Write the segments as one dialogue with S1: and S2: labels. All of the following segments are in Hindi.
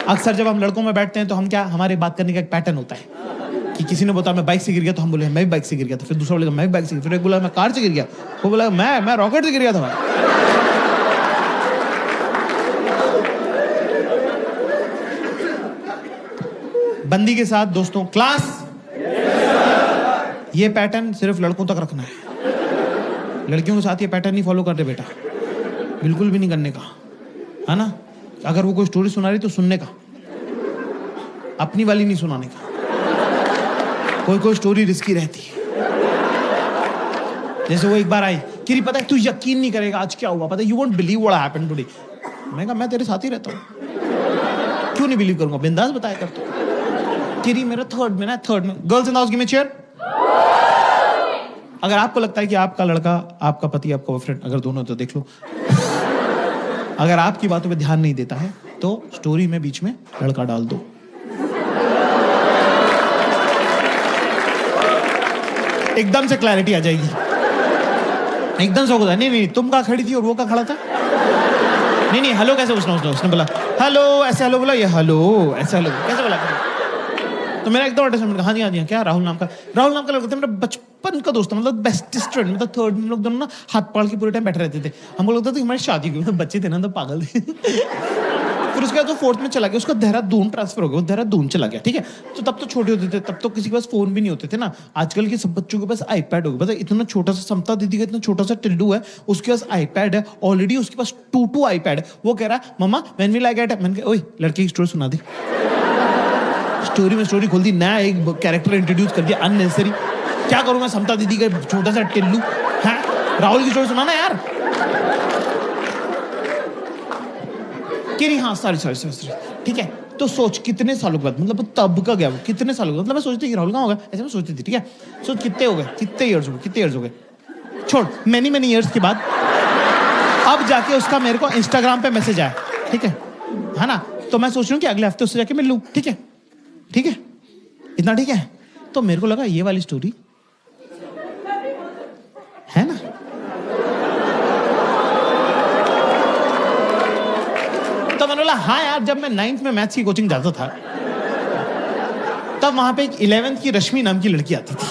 S1: अक्सर जब हम लड़कों में बैठते हैं तो हम क्या, हमारे बात करने का एक पैटर्न होता है कि किसी ने बोला मैं बाइक से गिर गया तो हम बोले मैं भी बाइक से गिर गया था, फिर दूसरा बोलेगा मैं भी बाइक से, फिर एक बोला मैं कार से गिर गया, वो बोला मैं रॉकेट से गिर गया था भाई। बंदी के साथ दोस्तों क्लास, ये पैटर्न सिर्फ लड़कों तक रखना है, लड़कियों के साथ ये पैटर्न नहीं फॉलो करते बेटा, बिल्कुल भी नहीं करने का, है ना। अगर वो कोई स्टोरी सुना रही तो सुनने का, अपनी वाली नहीं सुनाने का। कोई स्टोरी रिस्की रहती है। जैसे वो एक बार आई, किरी पता है तू यकीन नहीं करेगा आज क्या हुआ, पता है, you won't believe what happened today. मैं कहा मैं तेरे साथ ही रहता हूँ, क्यों नहीं बिलीव करूंगा, बिंदास बताया कर तू। किरी मेरा थर्ड में girls in the house give me chair. अगर आपको लगता है कि आपका लड़का, आपका पति, आपका बॉयफ्रेंड, अगर दोनों तो देख लो, अगर आपकी बातों पे ध्यान नहीं देता है तो स्टोरी में बीच में लड़का डाल दो। एकदम से क्लैरिटी आ जाएगी, एकदम से होगा नहीं तुम कहाँ खड़ी थी और वो कहाँ खड़ा था, नहीं हेलो कैसे उसने बोला हेलो ऐसे, हेलो बोला, ये हेलो ऐसे, हेलो कैसे बोला, तो मेरा एकदम अटैचमेंट, हाँ जी क्या राहुल नाम का लड़का था, मेरा बचपन का दोस्त, मतलब बेस्टेस्ट फ्रेंड, मतलब थर्ड में लोग दोनों ना हाथ पकड़ के पूरे टाइम बैठे रहते थे। हमको लगता था कि हमारी शादी हुई, बच्चे थे ना तो पागल थे। फिर उसके बाद वो फोर्थ में चला गया, उसका देहरादून ट्रांसफर हो गया, वो देहरादून चला गया, ठीक है। तो तब तो छोटे होते थे, तब तो किसी के पास फोन भी नहीं होते थे ना। आजकल के सब बच्चों के पास आईपैड हो गया, पता है, इतना छोटा सा समता दीदी का इतना छोटा सा टिल्लू है, उसके पास आईपैड है ऑलरेडी, उसके पास 2 आईपैड है। वो कह रहा है mumma when will I get it, मैंने कहा ओए लड़के की स्टोरी सुना दी, स्टोरी में स्टोरी खोल दी, नया एक कैरेक्टर इंट्रोड्यूस कर दिया अननेसेसरी। क्या करूंगा समता दीदी का छोटा सा टिल्लू है, राहुल की स्टोरी सुनाना यार। हाँ सॉरी ठीक है। तो सोच कितने सालों के बाद, मतलब तब का गया वो, कितने सालों का, मतलब मैं सोचती थी राहुल कहाँ होगा, ऐसे मैं सोचती थी, ठीक है। सोच कितने हो गए, कितने इयर्स हो गए, छोड़ मैनी इयर्स के बाद अब जाके उसका मेरे को इंस्टाग्राम पे मैसेज आया, ठीक है ना। तो मैं सोच रही हूँ कि अगले हफ्ते उससे जाके मिल लूँ, ठीक है इतना ठीक है। तो मेरे को लगा ये वाली स्टोरी है ना, तो मैंने बोला हाँ यार, जब मैं 9th में मैथ्स की कोचिंग जाता था तब वहां पे एक 11th की रश्मि नाम की लड़की आती थी,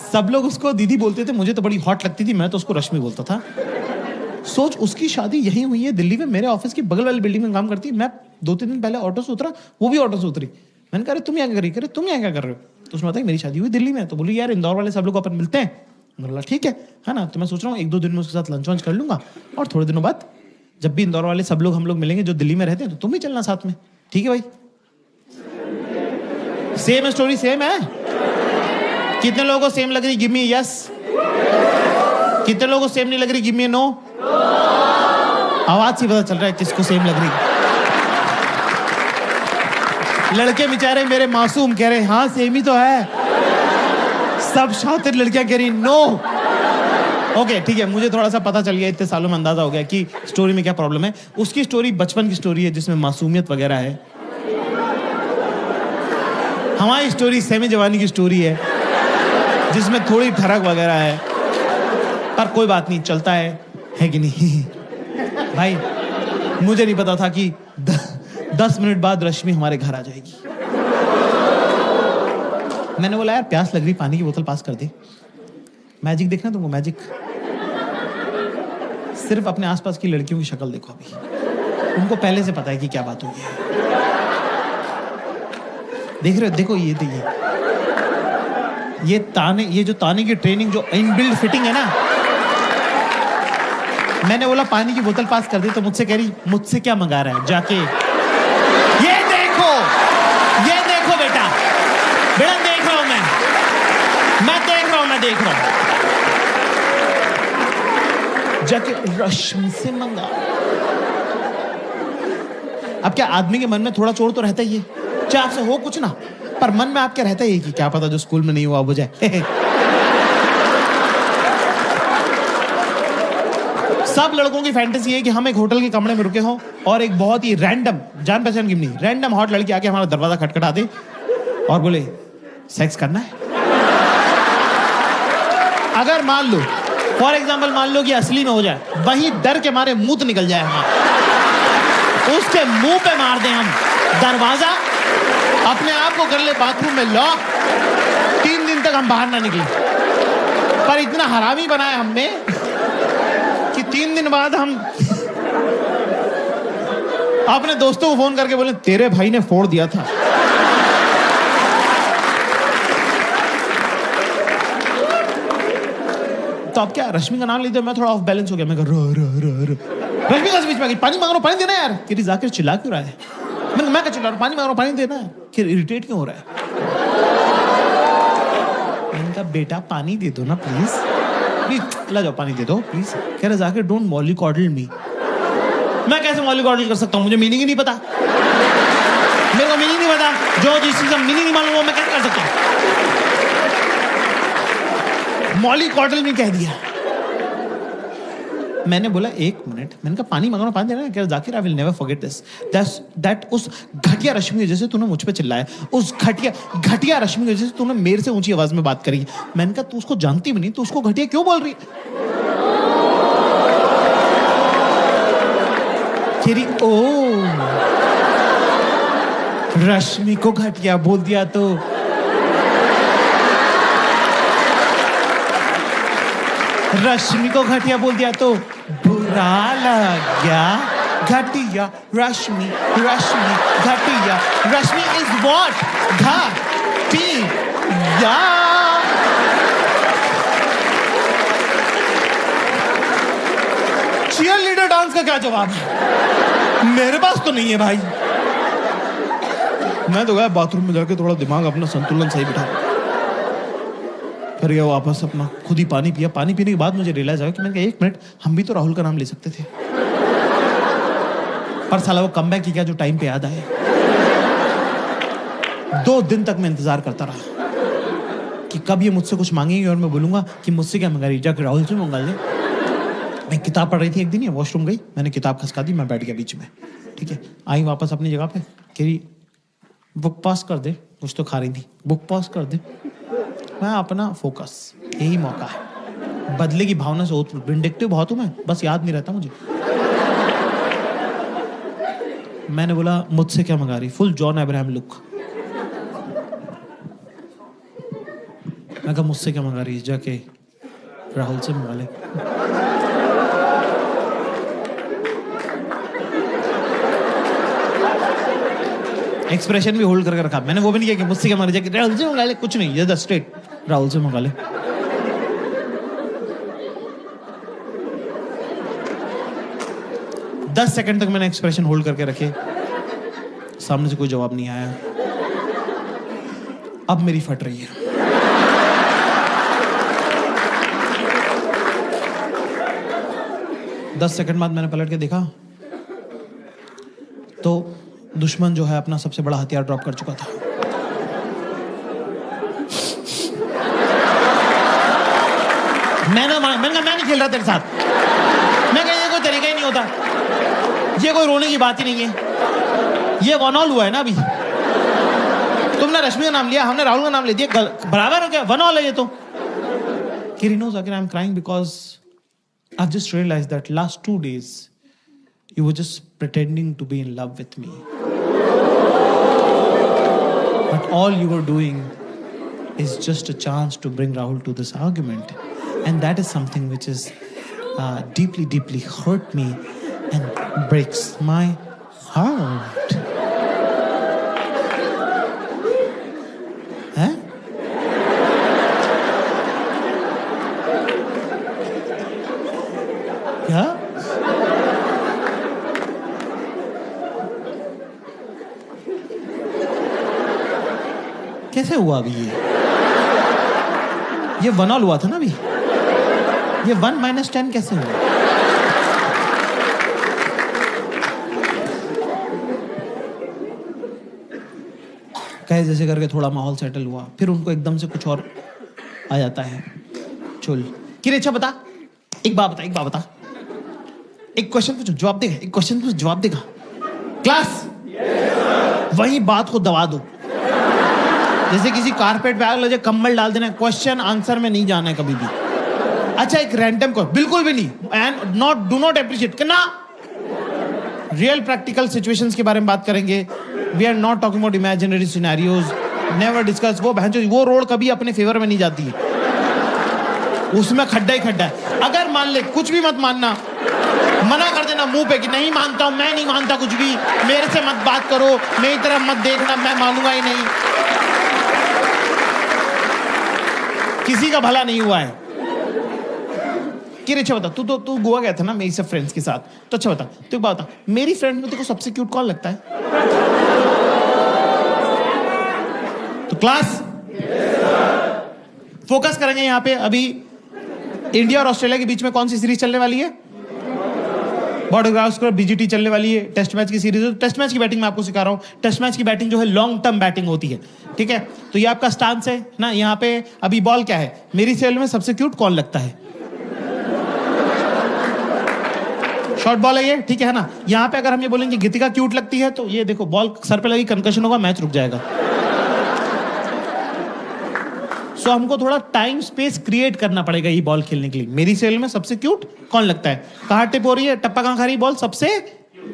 S1: सब लोग उसको दीदी बोलते थे, मुझे तो बड़ी हॉट लगती थी, मैं तो उसको रश्मि बोलता था। सोच उसकी शादी यहीं हुई है दिल्ली में, मेरे ऑफिस की बगल वाली बिल्डिंग में काम करती है। मैं 2-3 दिन पहले ऑटो से उतरा, वो भी ऑटो से उतरी। मैंने कहा तुम यहाँ क्या तुम यहाँ क्या कर रहे हो, तो उसने बताया मेरी शादी हुई दिल्ली में। तो बोली यार इंदौर वाले सब लोग अपन मिलते हैं, बोला ठीक है ना। तो मैं सोच रहा हूँ 1-2 दिन में उसके साथ लंच वंच कर लूंगा, और थोड़े दिनों बाद जब भी इंदौर वाले सब लोग हम लोग मिलेंगे जो दिल्ली में रहते हैं, तो तुम भी चलना साथ में, ठीक है भाई। सेम स्टोरी सेम है, कितने लोगों को सेम लग रही, गिव मी यस, कितने लोगों को सेम नहीं लग रही, गिव मी नो। आवाज से पता चल रहा है किसको सेम लग रही। लड़के बेचारे मेरे मासूम कह रहे हाँ सेम ही तो है, सब शातिर लड़कियां कह रही नो। ओके ठीक है, मुझे थोड़ा सा पता चल गया, इतने सालों में अंदाजा हो गया कि स्टोरी में क्या प्रॉब्लम है। उसकी स्टोरी बचपन की स्टोरी है जिसमें मासूमियत वगैरह है, हमारी स्टोरी सेमी जवानी की स्टोरी है जिसमें थोड़ी ठरक वगैरह है, पर कोई बात नहीं, चलता है कि नहीं। भाई मुझे नहीं पता था कि 10 मिनट बाद रश्मि हमारे घर आ जाएगी। मैंने बोला यार प्यास लग रही, पानी की बोतल पास कर दे। मैजिक देखना तुमको, मैजिक सिर्फ अपने आसपास की लड़कियों की शक्ल देखो, अभी उनको पहले से पता है कि क्या बात हुई है। देख रहे हो, देखो ये ताने, ये जो ताने की ट्रेनिंग, जो इनबिल्ड फिटिंग है ना। मैंने बोला पानी की बोतल पास कर दी, तो मुझसे कह रही मुझसे क्या मंगा रहा है जाके, ये देखो बेटा देख रहा हूं मैं देख रहा हूं जाके रश्मि से मंगा। अब क्या आदमी के मन में थोड़ा चोर तो रहता ही है, चाहे आपसे हो कुछ ना, पर मन में आपके रहता ही कि क्या पता जो स्कूल में नहीं हुआ वो जाए। सब लड़कों की फैंटेसी है कि हम एक होटल के कमरे में रुके हों और एक बहुत ही रैंडम, जान पहचान की नहीं, रैंडम हॉट लड़की आके हमारा दरवाजा खटखटा दे और बोले सेक्स करना है। अगर मान लो फॉर एग्जाम्पल मान लो कि असली में हो जाए, वही डर के मारे मुंह निकल जाए हमारा। उसके मुंह पे मार दें हम दरवाजा, अपने आप को कर ले बाथरूम में लॉक, 3 दिन तक हम बाहर ना निकले। पर इतना हरामी बनाया हमने कि 3 दिन बाद हम अपने दोस्तों को फोन करके बोले तेरे भाई ने फोड़ दिया था। तो अब क्या, रश्मि का नाम लेते मैं थोड़ा ऑफ बैलेंस हो गया। मैं रश्मि का बीच में पानी मांग रहा हूँ, पानी देना यार। कि जाकिर चिल्ला क्यों रहा है? मैं क्या चिल्ला रहा हूँ, पानी मांग रहा हूँ, पानी देना है। कि इरिटेट क्यों हो रहा है? मैंने कहा बेटा पानी दे दो ना प्लीज, प्लीज ला जाओ पानी दे दो प्लीज। कह रहे जाकिर डोंट मॉलिकॉडल मी। मैं कैसे मॉलिकॉडल कर सकता हूँ? मुझे मीनिंग ही नहीं पता, मेरे को मीनिंग नहीं पता। जो जिस चीज का मीनिंग नहीं मालूम वो मैं कैसे कर सकता हूँ? मॉलिकॉडल में कह दिया। मैंने बोला 1 मिनट, मैंने कहा पानी मांगना, पानी देना। क्या Zakir I will never forget this, that उस घटिया रश्मि की वजह से तूने मुझ पे चिल्लाया, उस घटिया रश्मि की वजह से तूने मेरे से ऊंची आवाज में बात करी। मैंने कहा तू उसको जानती भी नहीं, तू उसको घटिया क्यों बोल रही है? ओ रश्मि को घटिया बोल दिया तो रश्मि को घटिया बोल दिया तो बुरा लग गया। घटिया रश्मि, रश्मि घटिया, रश्मि इज व्हाट? घटिया। चीयर लीडर डांस का क्या जवाब है? मेरे पास तो नहीं है भाई। मैं तो गया बाथरूम में जाके थोड़ा दिमाग अपना संतुलन सही बिठा, फिर गया वापस अपना खुद ही पानी पिया। पानी पीने के बाद मुझे रियलाइज आया कि मैंने कहा 1 मिनट, हम भी तो राहुल का नाम ले सकते थे। पर साला वो कमबैक की क्या जो टाइम पे याद आए। 2 दिन तक मैं इंतजार करता रहा कि कब ये मुझसे कुछ मांगेंगे और मैं बोलूंगा कि मुझसे क्या मंगा रही, जाकर राहुल से मंगा ले। मैं किताब पढ़ रही थी एक दिन, ये वॉशरूम गई, मैंने किताब खसका दी, मैं बैठ गया बीच में। ठीक है, आई वापस अपनी जगह पे, कह रही बुक पास कर दे, कुछ तो खा रही थी, बुक पास कर दे। मैं अपना फोकस, यही मौका है। बदले की भावना से विंडिक्टिव बहुत हूं मैं, बस याद नहीं रहता मुझे। मैंने बोला मुझसे क्या मंगा रही, फुल जॉन अब्राहम लुक। मैं कहा मुझसे क्या मंगा रही, जाके राहुल से मंगा ले। एक्सप्रेशन भी होल्ड करके रखा मैंने, वो भी नहीं किया कि मुझसे क्या मंगा रही, जाके राहुल से मंगा ले, कुछ नहीं, ये स्ट्रेट राहुल से मंगा ले। दस सेकंड तक मैंने एक्सप्रेशन होल्ड करके रखे, सामने से कोई जवाब नहीं आया। अब मेरी फट रही है। दस सेकंड बाद मैंने पलट के देखा तो दुश्मन जो है अपना सबसे बड़ा हथियार ड्रॉप कर चुका था। मैंने मैं नहीं खेल रहा तेरे साथ। मैं कहा ये कोई तरीका ही नहीं होता, ये कोई रोने की बात ही नहीं है, ये वन ऑल हुआ है ना। अभी तुमने रश्मि का नाम लिया, हमने राहुल का नाम ले दिया, बराबर हो गया, वन ऑल है ये तो। Kiri knows again I'm crying because I've just realized that last 2 days you were just pretending to be in love with me, but all you were doing is just a chance to bring Rahul to this argument, and that is something which is deeply hurt me and breaks my heart. Huh? क्या? कैसे हुआ अभी ये 1 ऑल हुआ था ना अभी, ये 1 - 10 कैसे हुआ? कहे जैसे करके थोड़ा माहौल सेटल हुआ, फिर उनको एकदम से कुछ और आ जाता है चुल। किरे अच्छा बता, एक बात बता, एक क्वेश्चन पूछो जवाब देगा, एक क्वेश्चन पूछो जवाब देगा। क्लास वही बात को दबा दो, जैसे किसी कारपेट पे आग लगे कंबल डाल देना, क्वेश्चन आंसर में नहीं जाना है कभी भी। अच्छा एक रैंडम को बिल्कुल भी नहीं, एंड डू नॉट अप्रिशिएट करना, रियल प्रैक्टिकल सिचुएशंस के बारे में बात करेंगे. We are not talking about imaginary scenarios. Never discuss. वो रोड कभी अपने फेवर में नहीं जाती है, उसमें खड्डा ही खड्डा है. अगर मान ले, कुछ भी मत मानना, मना कर देना मुंह पे कि नहीं मानता हूं, मैं नहीं मानता कुछ भी, मेरे से मत बात करो, मेरी तरफ मत देखना, मैं मानूंगा ही नहीं. किसी का भला नहीं हुआ है. कि अच्छा बता, तू गोवा गया था ना मेरी सब फ्रेंड्स के साथ, तो अच्छा बता, तू बता, मेरी फ्रेंड में तेरे को सबसे क्यूट कौन लगता है? तो क्लास फोकस करेंगे यहां पे. अभी इंडिया और ऑस्ट्रेलिया के बीच में कौन सी सीरीज चलने वाली है? बॉर्डर गावस्कर बीजीटी चलने वाली है. टेस्ट मैच की सीरीज. टेस्ट मैच की बैटिंग मैं आपको सिखा रहा हूं. टेस्ट मैच की बैटिंग जो है लॉन्ग टर्म बैटिंग होती है, ठीक है? तो ये आपका स्टांस है ना. यहाँ पे अभी बॉल क्या है? मेरी सेल में सबसे क्यूट कौन लगता है? शॉर्ट बॉल है ये, ठीक है ना. यहाँ पे अगर हम ये बोलेंगे गीतिका क्यूट लगती है, तो ये देखो बॉल सर पे लगी, कंकशन होगा, मैच रुक जाएगा. सो हमको थोड़ा टाइम स्पेस क्रिएट करना पड़ेगा ये बॉल खेलने के लिए. मेरी सेल में सबसे क्यूट कौन लगता है? कहाँ टिप हो रही है, टप्पा कहाँ खा रही है, बॉल सबसे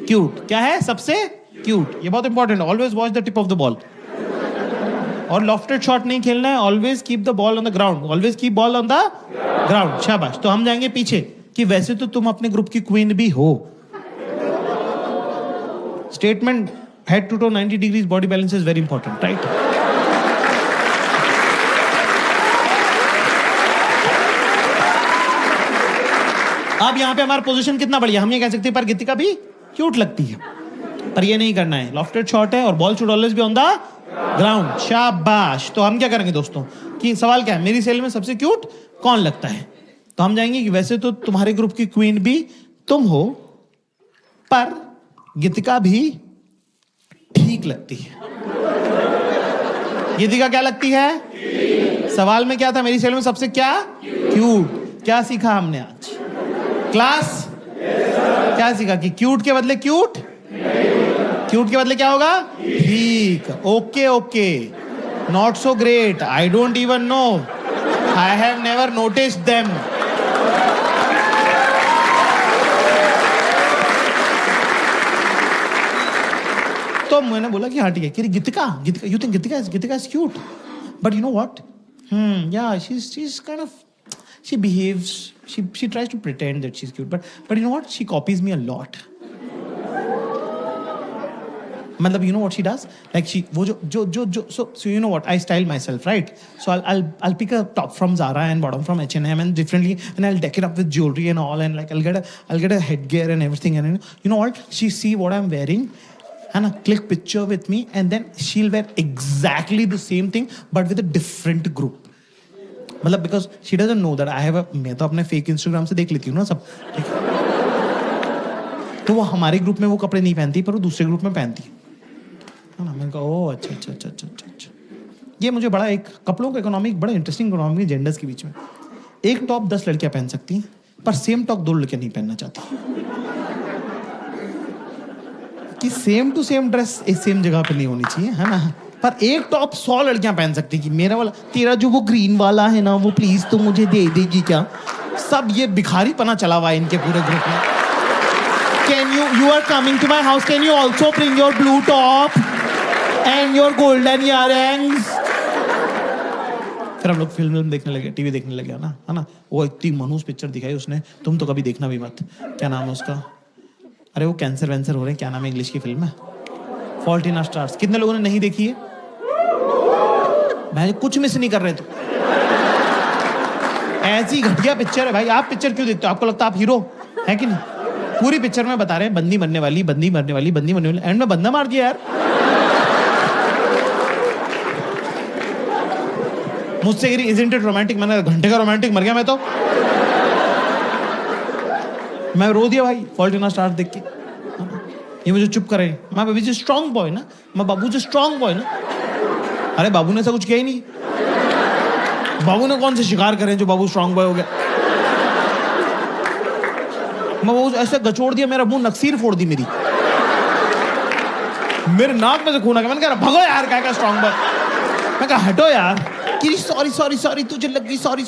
S1: क्यूट क्या है? सबसे क्यूट. ये बहुत इंपॉर्टेंट है. Always watch the tip of the ball. और लॉफ्टेड शॉट नहीं खेलना है. Always keep the ball on the ground. Always keep ball on the ground. शाबाश. तो हम जाएंगे पीछे कि वैसे तो तुम अपने ग्रुप की क्वीन भी हो. Statement head to toe 90 degrees body balance is very important, right? अब यहां पे हमारा पोजीशन कितना बढ़िया. हम ये कह सकते हैं पर गीतिका भी क्यूट लगती है, पर ये नहीं करना है. लॉफ्टेड शॉट है और ball should always be on the ground. शाबाश. तो हम क्या करेंगे दोस्तों कि सवाल क्या है? मेरी सेल में सबसे क्यूट कौन लगता है? तो हम जाएंगे कि वैसे तो तुम्हारे ग्रुप की क्वीन भी तुम हो, पर गीतिका भी ठीक लगती है. गीतिका क्या लगती है? सवाल में क्या था? मेरी सेल में सबसे क्या क्यूट. क्या सीखा हमने आज क्लास? क्या सीखा कि क्यूट के बदले क्यूट, क्यूट के बदले क्या होगा? ठीक. Okay okay. Not so great. I don't even know. I have never noticed them. तो मैंने बोला कि हाँ ठीक है. कि Geetika, you think Geetika is cute, but you know what, yeah, she's kind of, she behaves, she tries to pretend that she's cute, but you know what, she copies me a lot. मतलब you know what she does, like she वो जो so you know what, I style myself, right? So I'll pick a top from Zara and bottom from H&M and differently, and I'll deck it up with jewelry and all, and like I'll get a headgear and everything, and you know what, she see what I'm wearing and click picture with me, and then she'll wear exactly the same thing but with a different group. मतलब because she doesn't know that I have a, मैं तो अपने fake Instagram से देख लेती हूँ ना सब, ठीक है? तो वो हमारे ग्रुप में वो कपड़े नहीं पहनती, पर वो दूसरे ग्रुप में पहनती है ना. मैंने कहा ओह अच्छा. ये मुझे बड़ा एक कपड़ों का इकोनॉमिक, बड़ा इंटरेस्टिंग इकोनॉमिक जेंडर्स के बीच में. एक टॉप 10 लड़कियां पहन सकती हैं, पर सेम टॉप 2 लड़कियां नहीं पहनना चाहती. कि सेम टू सेम ड्रेस एक सेम जगह पे नहीं होनी चाहिए, है ना? पर एक टॉप 100 लड़कियां पहन सकती कि मेरा वाला, तेरा जो वो ग्रीन वाला है ना, वो प्लीज तो मुझे दे देगी क्या? सब ये भिखारी पना चला हुआ है इनके पूरे ग्रुप में. Can you are coming to my house, can you also bring your blue top and your golden earrings? फिर हम लोग फिल्म देखने लगे, टीवी देखने लगे ना, है ना? वो इतनी मनहूस पिक्चर दिखाई उसने, तुम तो कभी देखना भी मत. क्या नाम है उसका? अरे वो कैंसर वैंसर हो रहे हैं, क्या नाम है इंग्लिश की फिल्म है? Fault in our stars. कितने लोगों ने नहीं देखी है? मैं कुछ मिस नहीं कर रहे. तो ऐसी घटिया पिक्चर है भाई. आप पिक्चर क्यों देखते हो? आपको लगता है आप हीरो है कि नहीं? पूरी पिक्चर में बता रहे हैं बंदी मरने वाली, एंड में बंदा मार दिया यार. मुझसे गिरी इजंट इट रोमांटिक. मैंने घंटे का रोमांटिक मर गया मैं तो. मैं रो दिया भाई फॉल्ट इन आवर स्टार्स देख के. ये मुझे चुप करे. मैं बेबी जी स्ट्रॉन्ग बॉय ना, मैं बाबू जी स्ट्रॉन्ग बॉय ना. अरे बाबू ने ऐसा कुछ किया ही नहीं. बाबू ने कौन से शिकार करे जो बाबू स्ट्रॉन्ग बॉय हो गया? मैं वो ऐसे गचोड़ दिया, मेरा मुंह नक्सीर फोड़ दी मेरी. मेरे नाक में से खून आ गया. मैंने कहा भगो यार, क्या स्ट्रॉन्ग बॉय. मैं कहा हटो यार. कि सॉरी तुझे लग गई, सॉरी.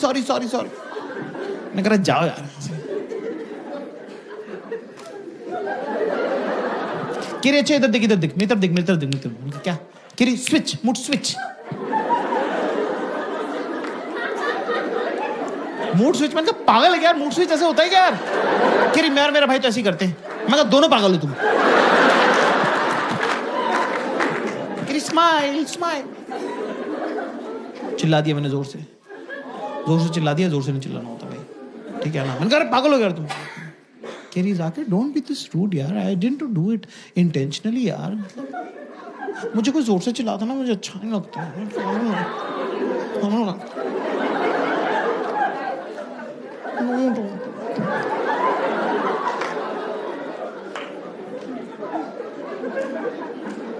S1: मैं कह रहा जाओ यार. किरी अच्छा इधर देख, इधर देख, मेरी तरफ देख, मेरी तरफ देख, मेरी तरफ। क्या किरी? Switch, mood switch, mood switch. मैंने कहा पागल है क्या यार, मूड स्विच ऐसे होता है क्या यार? किरी मैं और मेरा भाई तो ऐसे ही करते हैं। मैं कहा दोनों पागल हो तुम। किरी स्माइल स्माइल। चिल्ला दिया मैंने, जोर से चिल्ला दिया, जोर से नहीं चिल्लाना होता भाई, ठीक है ना? मैंने कहा पागल हो गया तुम। केरी जाके डोंट बी दिस रूड यार, I didn't do it intentionally यार, मतलब मुझे कोई जोर से चिल्लाता ना मुझे अच्छा नहीं लगता।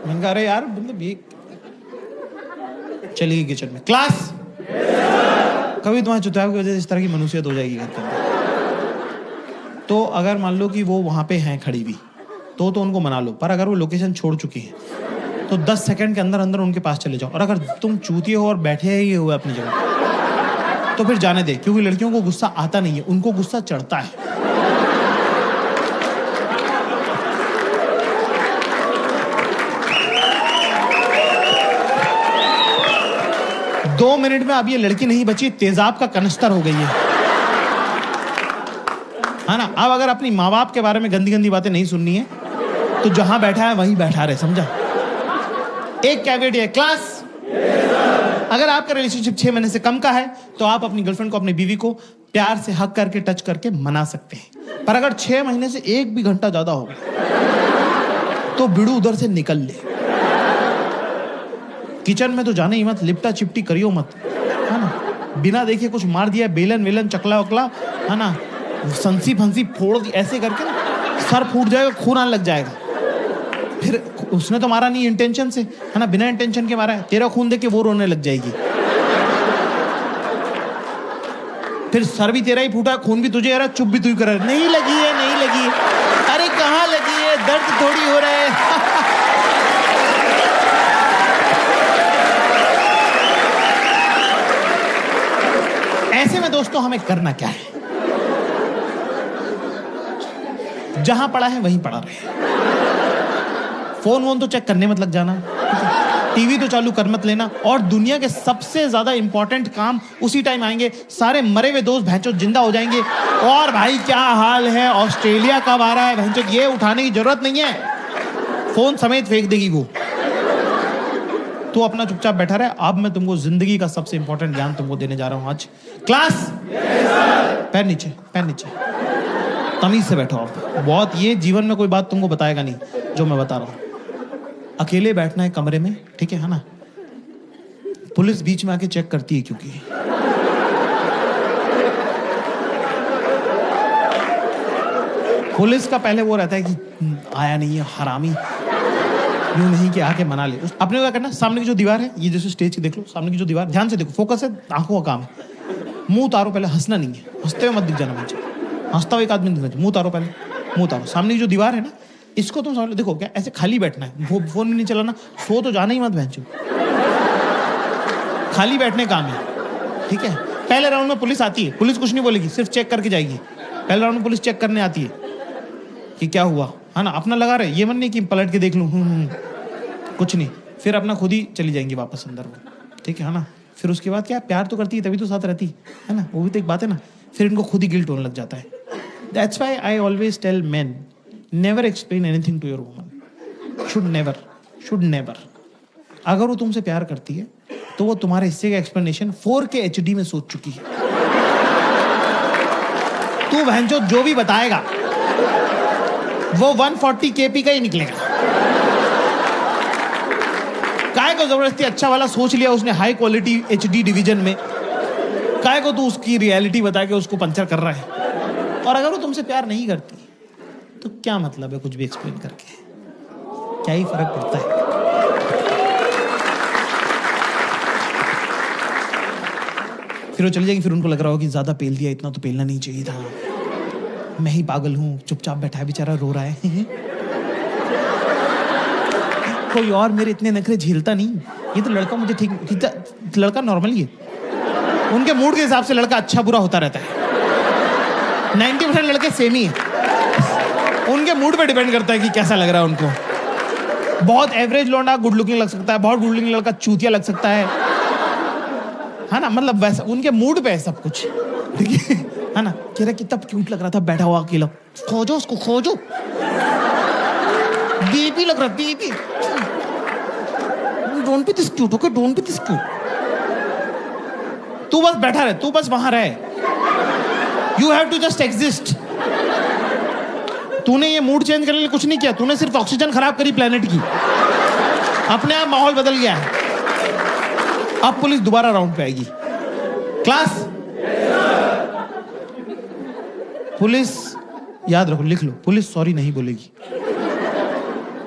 S1: मैंने कहा अरे यार मतलब ये चली गई किचन में। क्लास कभी तुम्हारे चुतिया की वजह से इस तरह की मनुष्यत हो जाएगी घर के अंदर, तो अगर मान लो कि वो वहां पे हैं खड़ी भी तो उनको मना लो, पर अगर वो लोकेशन छोड़ चुकी हैं तो 10 सेकंड के अंदर अंदर उनके पास चले जाओ। और अगर तुम चूतिए हो और बैठे ही हुए अपनी जगह तो फिर जाने दे, क्योंकि लड़कियों को गुस्सा आता नहीं है, उनको गुस्सा चढ़ता है। दो मिनट में अब ये लड़की नहीं बची, तेजाब का कनस्तर हो गई है ना? अब अगर अपनी माँ बाप के बारे में गंदी गंदी बातें नहीं सुननी है तो जहां बैठा है वहीं बैठा रहे, समझा? एक कैवेट है क्लास। अगर आपका रिलेशनशिप 6 महीने से कम का है तो आप अपनी गर्लफ्रेंड को, अपनी बीवी को प्यार से हक करके, टच करके मना सकते हैं, पर अगर 6 महीने से 1 भी घंटा ज्यादा हो तो बिड़ू उधर से निकल ले। किचन में तो जाने ही मत, लिपटा चिपटी करियो मत, है ना? बिना देखे कुछ मार दिया, बेलन वेलन चकला वकला, है ना, संसी फंसी फोड़ दी ऐसे करके ना, सर फूट जाएगा, खून आने लग जाएगा। फिर उसने तो मारा नहीं इंटेंशन से, है ना, बिना इंटेंशन के मारा है, तेरा खून देख के वो रोने लग जाएगी। फिर सर भी तेरा ही फूटा, खून भी तुझे आ रहा, चुप भी तू ही कर रहा है, नहीं लगी है, नहीं लगी है। अरे कहाँ लगी है, दर्द थोड़ी हो रहा है। ऐसे में दोस्तों हमें करना क्या है? जहां पड़ा है वहीं पड़ा रहे। फोन वोन तो चेक करने मत लग जाना, टीवी तो चालू कर मत लेना, और दुनिया के सबसे ज्यादा इंपॉर्टेंट काम उसी टाइम आएंगे। सारे मरे हुए दोस्त भैंचो जिंदा हो जाएंगे, और भाई क्या हाल है, ऑस्ट्रेलिया कब आ रहा है, भैंचो ये उठाने की जरूरत नहीं है, फोन समेत फेंक देगी वो। तो अपना चुपचाप बैठा रहे। अब मैं तुमको जिंदगी का सबसे इंपॉर्टेंट ज्ञान तुमको देने जा रहा हूं आज। क्लास पैर नीचे, पैर नीचे, तमीज से बैठो आप। बहुत ये जीवन में कोई बात तुमको बताएगा नहीं जो मैं बता रहा हूं। अकेले बैठना है कमरे में, ठीक है ना? पुलिस बीच में आके चेक करती है, क्योंकि पुलिस का पहले वो रहता है कि आया नहीं है हरामी, यूं नहीं कि आके मना ले। अपने को क्या करना, सामने की जो दीवार है, ये जैसे स्टेज की देख लो, सामने की जो दीवार, ध्यान से देखो, फोकस है, आंखों का काम है। मुंह उतारो पहले, हंसना नहीं है, हंसते हुए मत दिख जाना मुझे, हंसता हुआ एक आदमी दिखना चाहिए। मुंह उतारो पहले, मुंह उतारो। सामने की जो दीवार है ना, इसको तुम सामने देखो, क्या ऐसे खाली बैठना है, फोन भी नहीं चलाना, सो तो जाना ही मत भैंचो, खाली बैठने काम है, ठीक है? पहले राउंड में पुलिस आती है, पुलिस कुछ नहीं बोलेगी, सिर्फ चेक करके जाएगी। पहले राउंड में पुलिस चेक करने आती है कि क्या हुआ, है ना, अपना लगा रहे, ये मन नहीं कि पलट के देख लूं, कुछ नहीं, फिर अपना खुद ही चली जाएंगी वापस अंदर वो, ठीक है ना? फिर उसके बाद क्या, प्यार तो करती है तभी तो साथ रहती है ना, वो भी तो एक बात है ना। फिर इनको खुद ही गिल्ट होने लग जाता है। That's why I always tell men, never explain anything to your woman, should never. अगर वो तुमसे प्यार करती है तो वो तुम्हारे हिस्से का एक्सप्लेनेशन 4K HD में सोच चुकी है। तू भैंचो जो भी बताएगा वो 140 kp का ही निकलेगा। काय को जबरदस्ती अच्छा वाला सोच लिया उसने हाई क्वालिटी HD डिवीजन में, काय को तू उसकी रियलिटी बता के उसको पंचर कर रहा है। और अगर वो तुमसे प्यार नहीं करती तो क्या मतलब है कुछ भी एक्सप्लेन करके, क्या ही फर्क पड़ता है? फिर वो चली जाएगी, फिर उनको लग रहा होगा कि ज्यादा पेल दिया, इतना तो पेलना नहीं चाहिए था, मैं ही पागल हूं, चुपचाप बैठा है बेचारा, रो रहा है। कोई और मेरे इतने नखरे झेलता नहीं, ये तो लड़का मुझे ठीक, लड़का नॉर्मली है, उनके मूड के हिसाब से लड़का अच्छा बुरा होता रहता है। 90% लड़के सेम ही है, उनके मूड पे डिपेंड करता है कि कैसा लग रहा है उनको। बहुत एवरेज लौंडा गुड लुकिंग लग सकता है, बहुत गुड लुकिंग लड़का चूतिया लग सकता है ना? मतलब वैसा उनके मूड पे है सब कुछ, ठीक है ना? कह रहा कितना क्यूट लग रहा था बैठा हुआ अकेला, खोजो उसको खोजो, बेबी लग रहा baby, don't be this cute, okay don't be this cute. तू बस बैठा रहे, तू बस वहां रहे, you have to just exist. तूने ये मूड चेंज करने के लिए कुछ नहीं किया, तूने सिर्फ ऑक्सीजन खराब करी प्लेनेट की, अपने आप माहौल बदल गया है। अब पुलिस दोबारा राउंड पे आएगी। क्लास, पुलिस याद रखो, लिख लो, पुलिस सॉरी नहीं बोलेगी,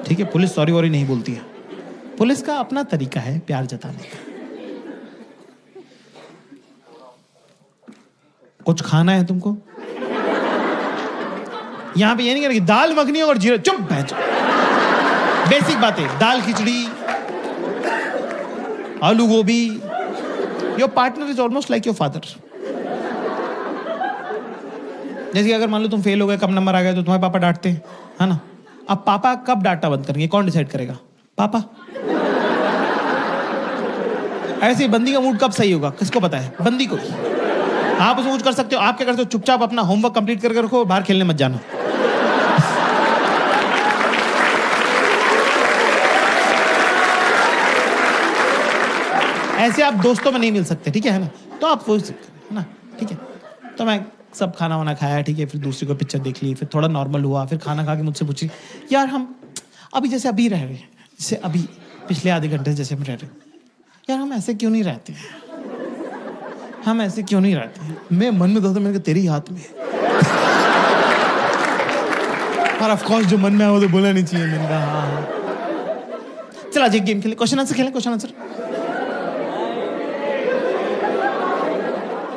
S1: ठीक है? पुलिस सॉरी वॉरी नहीं बोलती है, पुलिस का अपना तरीका है प्यार जताने का। कुछ खाना है तुमको? यहां पे ये नहीं करेगी दाल मखनी और जीरा, चुप बैठ। बेसिक बातें, दाल खिचड़ी, आलू गोभी। Your partner is almost like your father. जैसे कि अगर मान लो तुम फेल हो गए, कम नंबर आ गए, तो तुम्हारे पापा डांटते हैं, है ना? अब पापा कब डांटना बंद करेंगे, कौन डिसाइड करेगा? पापा। ऐसे ही बंदी का मूड कब सही होगा, किसको पता है? बंदी को। आप उसको कुछ कर सकते हो, आप क्या करते हो? चुपचाप अपना होमवर्क कंप्लीट करके रखो, बाहर खेलने मत जाना। ऐसे आप दोस्तों में नहीं मिल सकते, ठीक है ना? तो आप वो है ना, ठीक है? तो मैं सब खाना वाना खाया, ठीक है? फिर दूसरी को पिक्चर देख ली, फिर थोड़ा नॉर्मल हुआ, फिर खाना खा के मुझसे पूछी, यार हम अभी जैसे अभी रह रहे हैं, जैसे अभी पिछले आधे घंटे जैसे हम रह रहे हैं, यार हम ऐसे क्यों नहीं रहते हैं? हम ऐसे क्यों नहीं रहते हैं? मैं मन में दोस्तों, मैंने कहा तेरे ही हाथ में है। और ऑफ कोर्स जो मन में है वो तो बोलना नहीं चाहिए। मैंने कहा हाँ। चल आज एक गेम खेले, क्वेश्चन आंसर खेलें, क्वेश्चन आंसर।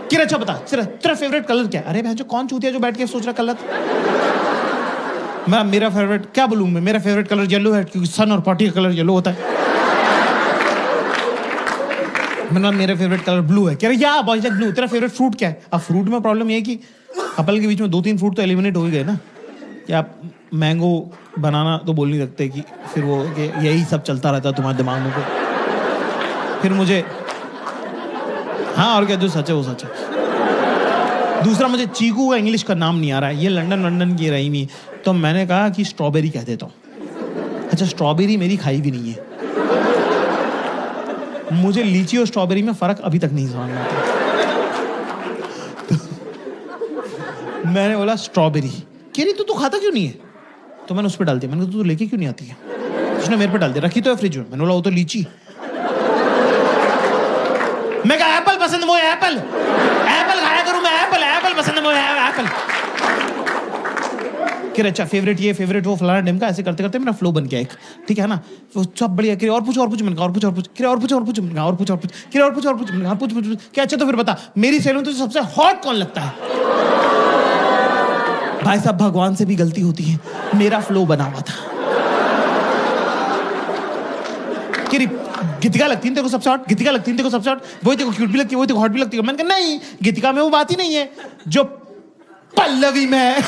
S1: किरा अच्छा बता, तेरा फेवरेट कलर क्या है? अरे बहन जो कौन चूतिया जो बैठ के सोच रहा कलर। मेरा फेवरेट क्या बोलूं मैं? मेरा फेवरेट कलर येलो है, क्योंकि सन और पॉटी का कलर येलो होता है। मेरा फेवरेट कलर ब्लू है। कह रहे या बॉयज लाइक ब्लू। तेरा फेवरेट फ्रूट क्या है? अब फ्रूट में प्रॉब्लम ये है कि कपल के बीच में 2-3 फ्रूट तो एलिमिनेट हो ही गए ना, कि आप मैंगो बनाना तो बोल नहीं सकते, कि फिर वो कि यही सब चलता रहता है तुम्हारे दिमाग में। फिर मुझे हाँ, और क्या, जो सच है वो सच है। दूसरा, मुझे चीकू का इंग्लिश का नाम नहीं आ रहा है, ये लंदन की रही नहीं, तो मैंने कहा कि स्ट्रॉबेरी कह देता हूँ। अच्छा, स्ट्रॉबेरी मेरी खाई भी नहीं है, मुझे लीची और स्ट्रॉबेरी में फर्क अभी तक नहीं समझ में आता। तो मैंने बोला स्ट्रॉबेरी। कह रही तू खाता क्यों नहीं है? तो मैंने उस पर डाल दिया। मैंने कहा तू लेके क्यों नहीं आती है? उसने मेरे पे डाल दिया, रखी तो है फ्रिज में। मैंने बोला वो तो लीची। मैं कहा एप्पल पसंद मुझे, एप्पल खाया करूं मैं, एप्पल पसंद है मुझे, एप्पल। कि अच्छा फेवरेट ये फेवरेट वो फलाना डेम का, ऐसे करते करते मेरा फ्लो बन गया एक, ठीक है ना? वो सब बढ़िया। कि और पूछ मैंने कहा और पूछ कि और पूछ मैंने कहा और पूछ कि और पूछ मैंने कहा पूछ क्या? अच्छा तो फिर बता मेरी सैलून तो सबसे हॉट कौन लगता है? भाई साहब भगवान से भी गलती होती है, मेरा फ्लो बना हुआ था। कि गीतिका लगती है तेरे को सबसे हॉट, गीतिका लगती है तेरे को सबसे हॉट, वही तेरे को क्यूट भी लगती है, वही तेरे को हॉट भी लगती है। मैंने कहा नहीं, गीतिका में वो बात ही नहीं है जो पल्लवी में है।